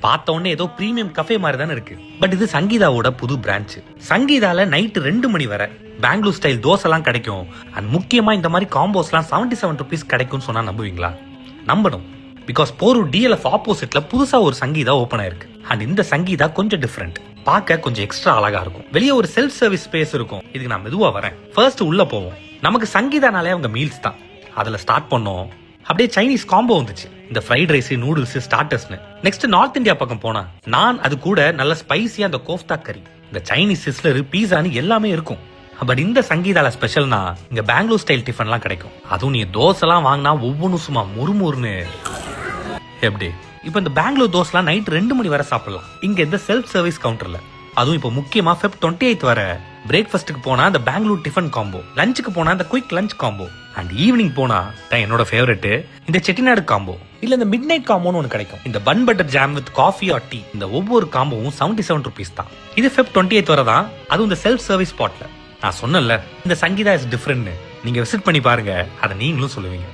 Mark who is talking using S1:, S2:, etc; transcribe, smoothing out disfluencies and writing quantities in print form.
S1: பார்த்த உடனே ஏதோ பிரீமியம் கஃபே மாதிரி தானே இருக்கு. பட் இது சங்கீதாவோட புது பிரான்ச். சங்கீதால நைட் 2 மணி வரை பெங்களூர் ஸ்டைல் தோசை எல்லாம் கிடைக்கும். அண்ட் முக்கியமா இந்த மாதிரி காம்போஸ்லாம் 77 rupees கிடைக்கும்னு சொன்னா நம்புவீங்களா? நம்பணும். பிகாஸ் போரூர் DLF ஆப்போசிட்ல புதுசா ஒரு சங்கீதா ஓபன் ஆயிருக்கு. அண்ட் இந்த சங்கீதா கொஞ்சம் டிஃபரெண்ட். பார்க்க கொஞ்சம் எக்ஸ்ட்ரா அழகா இருக்கும். வெளியே ஒரு செல்ஃப் சர்வீஸ் ஸ்பேஸ் இருக்கும். இதுக்கு நான் மெதுவா வரேன். ஃபர்ஸ்ட் உள்ள போவோம். நமக்கு சங்கீதானாலே அவங்க மீல்ஸ் தான். அதுல ஸ்டார்ட் பண்ணோம். அப்படியே சைனீஸ் காம்போ வந்துச்சு. இந்த ஃப்ரைட் ரைஸ், நூடுல்ஸ், ஸ்டார்டர்ஸ்னு. நெக்ஸ்ட் நார்த் இந்தியா பக்கம் போனா நான் அது கூட நல்ல ஸ்பைசியா அந்த கோஃப்தா கறி, இந்த சைனீஸ் சிஸ்லர், பீஸான்னு எல்லாமே இருக்கும். பட் இந்த சங்கீதால ஸ்பெஷல்னா இங்க பெங்களூர் ஸ்டைல் டிஃபன்லாம் கிடைக்கும். அதுவும் நீ தோசைலாம் வாங்கினா ஒவ்வொன்றும் சும்மா முறுமுறுன்னு. எப்படி இப்ப இந்த பெங்களூர் தோசைலாம் நைட் 2 மணி வரை சாப்பிடலாம் இங்க இந்த செல்ஃப் சர்வீஸ் கவுண்டர்ல. அதுவும் இப்ப முக்கியமா Feb 28 வர பிரேக்ஃபாஸ்ட்டுக்கு போனா இந்த பெங்களூர் டிஃபன் காம்போ, லஞ்சுக்கு போனா இந்த quick lunch combo, and evening போனா என்னோட ஃபேவரட் இந்த செட்டிநாடு காம்போ இல்ல இந்த மிட் நைட் காம்போன்னு ஒன்று கிடைக்கும். இந்த bun butter jam with coffee or tea, இந்த ஒவ்வொரு காம்போவும் 77 rupees தான். இது Feb 28 வரை தான். அதுவும் இந்த செல்ஃப் சர்வீஸ் ஸ்பாட்ல. நான் சொன்னல இந்த சங்கீதா இஸ் டிஃபரெண்ட். நீங்க விசிட் பண்ணி பாருங்க, அதை நீங்களும் சொல்லுவீங்க.